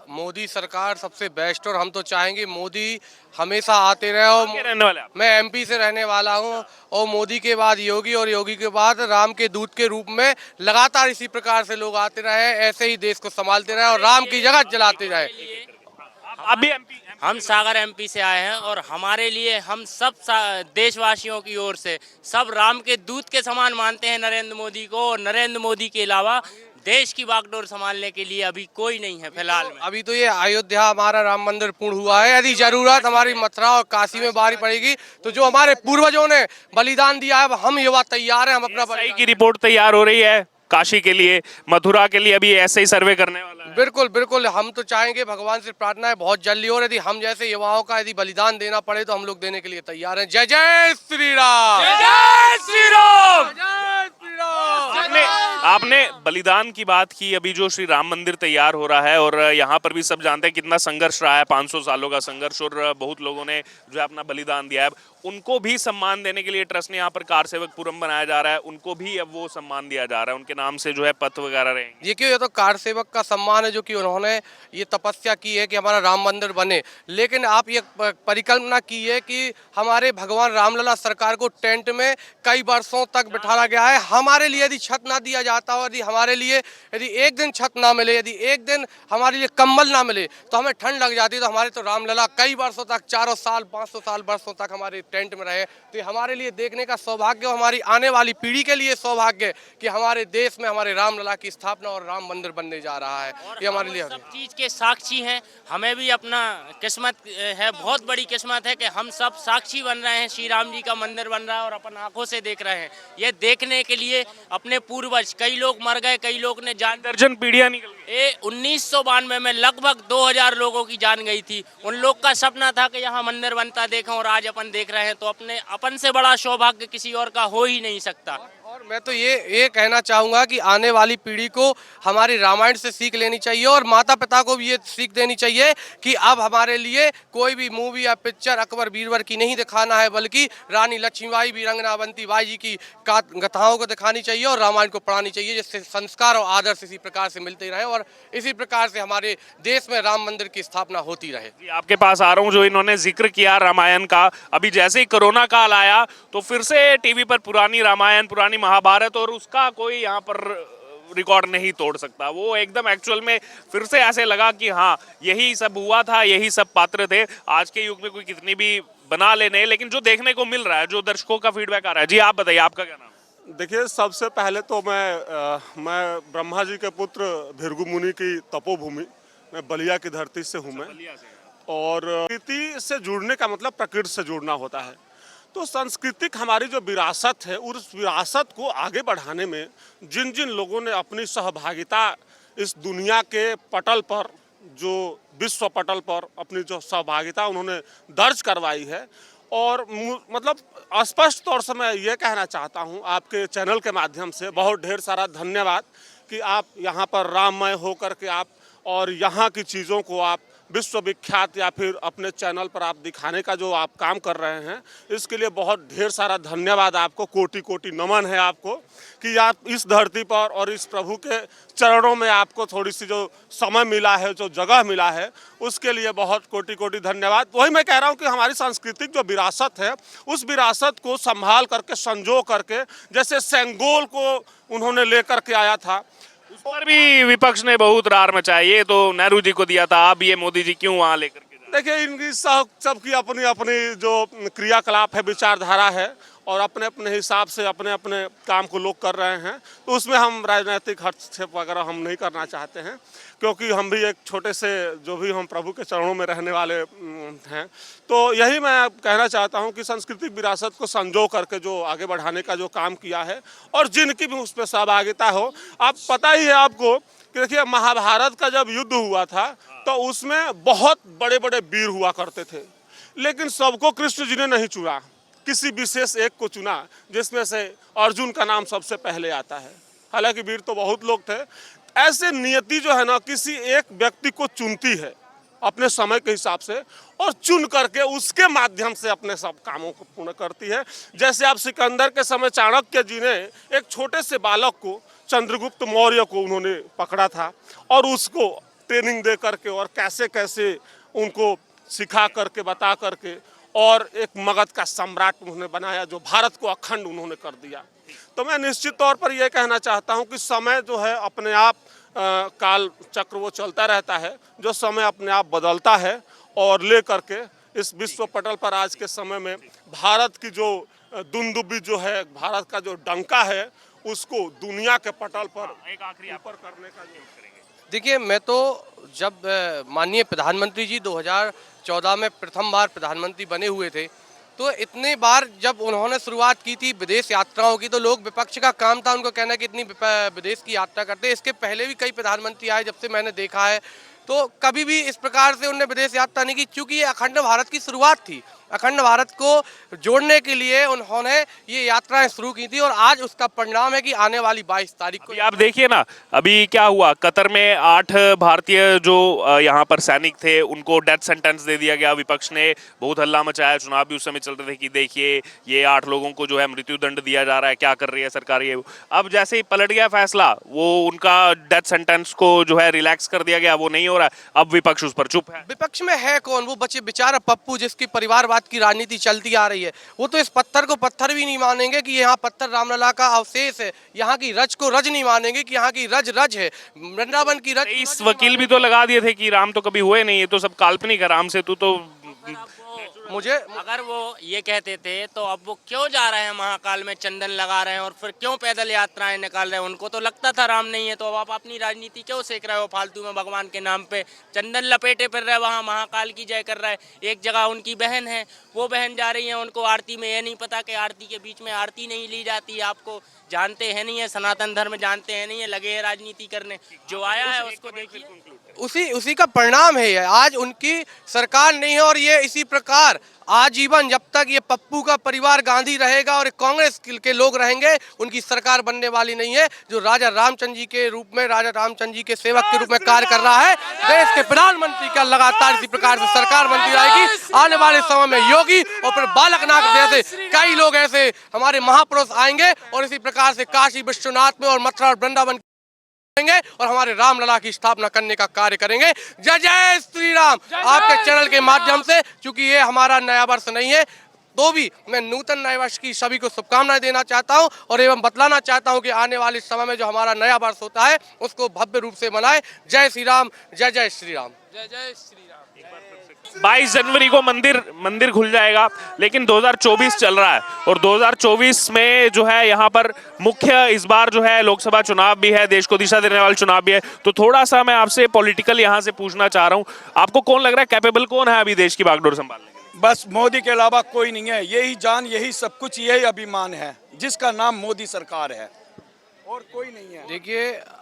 मोदी सरकार सबसे बेस्ट और हम तो चाहेंगे मोदी हमेशा आते रहे। और के रहने वाले आप? मैं एमपी से रहने वाला हूँ और मोदी के बाद योगी और योगी के बाद राम के दूत के रूप में लगातार इसी प्रकार से लोग आते रहे, ऐसे ही देश को संभालते रहे और राम की जगह जलाते रहे। आप भी एमपी? हम सागर एमपी से आए हैं और हमारे लिए हम सब देशवासियों की ओर से सब राम के दूत के समान मानते हैं नरेंद्र मोदी को। और नरेंद्र मोदी के अलावा देश की बागडोर संभालने के लिए अभी कोई नहीं है फिलहाल में। अभी तो ये अयोध्या हमारा राम मंदिर पूर्ण हुआ है, यदि जरूरत हमारी मथुरा और काशी में बारी पड़ेगी तो जो हमारे पूर्वजों ने बलिदान दिया है हम युवा तैयार हैं, हम अपना सही की रिपोर्ट तैयार हो रही है काशी के लिए, मथुरा के लिए अभी ऐसे ही सर्वे करने वाला है। बिल्कुल बिल्कुल, हम तो चाहेंगे, भगवान से प्रार्थना है बहुत जल्दी, और यदि हम जैसे युवाओं का यदि बलिदान देना पड़े तो हम लोग देने के लिए तैयार हैं। जय जय श्री राम, जय श्री राम। जय श्री राम। आपने बलिदान की बात की, अभी जो श्री राम मंदिर तैयार हो रहा है और यहाँ पर भी सब जानते हैं कितना संघर्ष रहा है, 500 सालों का संघर्ष, और बहुत लोगों ने जो है अपना बलिदान दिया है। उनको भी सम्मान देने के लिए ट्रस्ट ने यहाँ पर कार सेवक पुरम बनाया जा रहा है, उनको भी अब वो सम्मान दिया जा रहा है, उनके नाम से जो है पथ वगैरह रहेंगे। ये क्यों, ये तो कार सेवक का सम्मान है जो कि उन्होंने ये तपस्या की है कि हमारा राम मंदिर बने। लेकिन आप ये परिकल्पना की है कि हमारे भगवान रामलला सरकार को टेंट में कई वर्षों तक बिठाया गया है। हमारे लिए यदि छत ना दिया जाता हो, यदि हमारे लिए यदि एक दिन छत ना मिले, यदि एक दिन हमारे लिए कंबल ना मिले तो हमें ठंड लग जाती। तो हमारे तो रामलला कई वर्षों तक, 400 साल 500 साल वर्षों तक हमारे टेंट में रहे। तो हमारे लिए देखने का सौभाग्य, हमारी आने वाली पीढ़ी के लिए सौभाग्य कि हमारे देश में हमारे रामलला की स्थापना और राम मंदिर बनने जा रहा है। ये हमारे लिए सब चीज के साक्षी हैं। हमें भी अपना किस्मत है, बहुत बड़ी किस्मत है कि हम सब साक्षी बन रहे हैं। श्री राम जी का मंदिर बन रहा है और अपन आंखों से देख रहे हैं। ये देखने के लिए अपने पूर्वज कई लोग मर गए, कई लोग ने जान, दर्जन पीढ़ियां निकल गई। 1992 में लगभग 2000 लोगों की जान गई थी। उन लोग का सपना था कि यहाँ मंदिर बनता देखें और आज अपन देख रहे हैं। तो अपन से बड़ा सौभाग्य किसी और का हो ही नहीं सकता। और मैं तो ये कहना चाहूँगा कि आने वाली पीढ़ी को हमारी रामायण से सीख लेनी चाहिए और माता पिता को भी ये सीख देनी चाहिए कि अब हमारे लिए कोई भी मूवी या पिक्चर अकबर बीरबल की नहीं दिखाना है, बल्कि रानी लक्ष्मीबाई, वीरांगनावंती बाई जी की गाथाओं को दिखानी चाहिए और रामायण को पढ़ानी चाहिए, जिससे संस्कार और आदर्श इसी प्रकार से मिलते रहे और इसी प्रकार से हमारे देश में राम मंदिर की स्थापना होती रहे। जी, आपके पास आ रहा हूँ, जो इन्होंने जिक्र किया रामायण का, अभी जैसे ही कोरोना काल आया तो फिर से टीवी पर पुरानी रामायण, पुरानी महाभारत, और उसका कोई यहाँ पर रिकॉर्ड नहीं तोड़ सकता। वो एकदम एक्चुअल में फिर से ऐसे लगा कि हाँ यही सब हुआ था, यही सब पात्र थे। आज के युग में कोई कितनी भी बना लेने, लेकिन जो देखने को मिल रहा है, जो दर्शकों का फीडबैक आ रहा है। जी आप बताइए, आपका क्या नाम? देखिए, सबसे पहले तो मैं ब्रह्मा जी के पुत्र भृगु मुनि की तपोभूमि, मैं बलिया की धरती से हूँ मैं। और प्रकृति से जुड़ने का मतलब प्रकृति से जुड़ना होता है। तो सांस्कृतिक हमारी जो विरासत है, उस विरासत को आगे बढ़ाने में जिन जिन लोगों ने अपनी सहभागिता इस दुनिया के पटल पर, जो विश्व पटल पर अपनी जो सहभागिता उन्होंने दर्ज करवाई है, और मतलब स्पष्ट तौर से मैं ये कहना चाहता हूँ आपके चैनल के माध्यम से बहुत ढेर सारा धन्यवाद कि आप यहाँ पर राममय होकर के आप और यहाँ की चीज़ों को आप विश्वविख्यात या फिर अपने चैनल पर आप दिखाने का जो आप काम कर रहे हैं, इसके लिए बहुत ढेर सारा धन्यवाद आपको। कोटि कोटि नमन है आपको कि आप इस धरती पर और इस प्रभु के चरणों में आपको थोड़ी सी जो समय मिला है, जो जगह मिला है, उसके लिए बहुत कोटि कोटि धन्यवाद। वही मैं कह रहा हूँ कि हमारी सांस्कृतिक जो विरासत है, उस विरासत को संभाल करके, संजो करके, जैसे सेंगोल को उन्होंने लेकर के आया था, उस पर भी विपक्ष ने बहुत रार मचाई। ये तो नेहरू जी को दिया था, अब ये मोदी जी क्यों वहाँ लेकर के जा? देखिए, इनकी सबकी अपनी अपनी जो क्रियाकलाप है, विचारधारा है, और अपने अपने हिसाब से अपने अपने काम को लोग कर रहे हैं। तो उसमें हम राजनीतिक हस्तक्षेप वगैरह हम नहीं करना चाहते हैं, क्योंकि हम भी एक छोटे से, जो भी हम प्रभु के चरणों में रहने वाले हैं। तो यही मैं कहना चाहता हूं कि सांस्कृतिक विरासत को संजो करके जो आगे बढ़ाने का जो काम किया है, और जिनकी भी उस पर सहभागिता हो। आप पता ही है आपको कि देखिए, महाभारत का जब युद्ध हुआ था तो उसमें बहुत बड़े बड़े वीर हुआ करते थे, लेकिन सबको कृष्ण जी ने नहीं चुना, किसी विशेष एक को चुना, जिसमें से अर्जुन का नाम सबसे पहले आता है। हालांकि वीर तो बहुत लोग थे। ऐसे नियति जो है ना, किसी एक व्यक्ति को चुनती है अपने समय के हिसाब से, और चुन करके उसके माध्यम से अपने सब कामों को पूर्ण करती है। जैसे आप सिकंदर के समय चाणक्य जी ने एक छोटे से बालक को, चंद्रगुप्त मौर्य को उन्होंने पकड़ा था और उसको ट्रेनिंग दे करके और कैसे कैसे उनको सिखा करके बता करके और एक मगध का सम्राट उन्होंने बनाया, जो भारत को अखंड उन्होंने कर दिया। तो मैं निश्चित तौर पर यह कहना चाहता हूं कि समय जो है अपने आप काल चक्र वो चलता रहता है, जो समय अपने आप बदलता है और ले करके इस विश्व पटल पर आज के समय में भारत की जो दुंदुबी जो है, भारत का जो डंका है, उसको दुनिया के पटल पर एक आखिरी ऊपर करने का जो देखिए, मैं तो जब माननीय प्रधानमंत्री जी 2014 में प्रथम बार प्रधानमंत्री बने हुए थे, तो इतने बार जब उन्होंने शुरुआत की थी विदेश यात्राओं की, तो लोग विपक्ष का काम था उनको कहना कि इतनी विदेश की यात्रा करते हैं। इसके पहले भी कई प्रधानमंत्री आए, जब से मैंने देखा है, तो कभी भी इस प्रकार से उन्होंने विदेश यात्रा नहीं की, क्योंकि ये अखंड भारत की शुरुआत थी। अखंड भारत को जोड़ने के लिए उन्होंने ये यात्राएं शुरू की थी और आज उसका परिणाम है कि आने वाली 22 तारीख को अभी आप देखिए ना, अभी क्या हुआ, कतर में 8 भारतीय जो यहाँ पर सैनिक थे उनको डेथ सेंटेंस दे दिया गया। विपक्ष ने बहुत हल्ला मचाया, चुनाव भी उस समय चल रहे थे कि देखिए ये 8 लोगों को जो है मृत्युदंड दिया जा रहा है, क्या कर रही है सरकार ये। अब जैसे ही पलट गया फैसला, वो उनका डेथ सेंटेंस को जो है रिलैक्स कर दिया गया, वो नहीं हो रहा है। अब विपक्ष उस पर चुप है। विपक्ष में है कौन? वो बच्चे बेचारा पप्पू, जिसकी परिवारवाद की राजनीति चलती आ रही है। वो तो इस पत्थर को पत्थर भी नहीं मानेंगे कि यहाँ पत्थर रामलला का अवशेष है, यहाँ की रज को रज नहीं मानेंगे कि यहाँ की रज रज है, वृंदावन की रज। इस वकील भी तो लगा दिए थे कि राम तो कभी हुए नहीं, ये तो सब काल्पनिक है, राम से तो मुझे अगर वो ये कहते थे तो अब वो क्यों जा रहे हैं महाकाल में चंदन लगा रहे हैं और फिर क्यों पैदल यात्राएं निकाल रहे हैं? उनको तो लगता था राम नहीं है, तो अब आप अपनी राजनीति क्यों सेक रहे हो फालतू में? भगवान के नाम पे चंदन लपेटे फिर रहे, वहाँ महाकाल की जय कर रहा है। एक जगह उनकी बहन है, वो बहन जा रही है, उनको आरती में ये नहीं पता कि आरती के बीच में आरती नहीं ली जाती। आपको जानते हैं नहीं है, सनातन धर्म जानते हैं नहीं है, लगे हैं राजनीति करने। जो आया है उसको देखिए, उसी का परिणाम है ये। आज उनकी सरकार नहीं है और ये इसी प्रकार आजीवन जब तक ये पप्पू का परिवार गांधी रहेगा और कांग्रेस के लोग रहेंगे, उनकी सरकार बनने वाली नहीं है। जो राजा रामचंद्र जी के रूप में, राजा रामचंद्र जी के सेवक के रूप में कार्य कर रहा है, देश के प्रधानमंत्री का लगातार इसी प्रकार से सरकार बनती रहेगी। आने वाले समय में योगी और फिर बालकनाथ जैसे कई लोग ऐसे हमारे महापुरुष आएंगे और इसी प्रकार से काशी विश्वनाथ में और मथुरा और वृंदावन और हमारे रामलला की स्थापना करने का कार्य करेंगे। जय जय श्री राम। आपके चैनल के माध्यम से, क्योंकि ये हमारा नया वर्ष नहीं है, तो भी मैं नूतन नए वर्ष की सभी को शुभकामनाएं देना चाहता हूं और एवं बतलाना चाहता हूं कि आने वाले समय में जो हमारा नया वर्ष होता है उसको भव्य रूप से मनाएं। जय श्री राम, जय जय श्री राम। जय जय श्री राम। 22 जनवरी को मंदिर खुल जाएगा, लेकिन 2024 चल रहा है और 2024 में जो है यहाँ पर मुख्य इस बार जो है लोकसभा चुनाव भी है, देश को दिशा देने वाला चुनाव भी है। तो थोड़ा सा मैं आपसे पॉलिटिकल यहाँ से पूछना चाह रहा हूँ, आपको कौन लग रहा है कैपेबल कौन है अभी देश की बागडोर संभालने के लिए? बस मोदी के अलावा कोई नहीं है। यही जान, यही सब कुछ, यही अभिमान है, जिसका नाम मोदी सरकार है और कोई नहीं है। देखिए,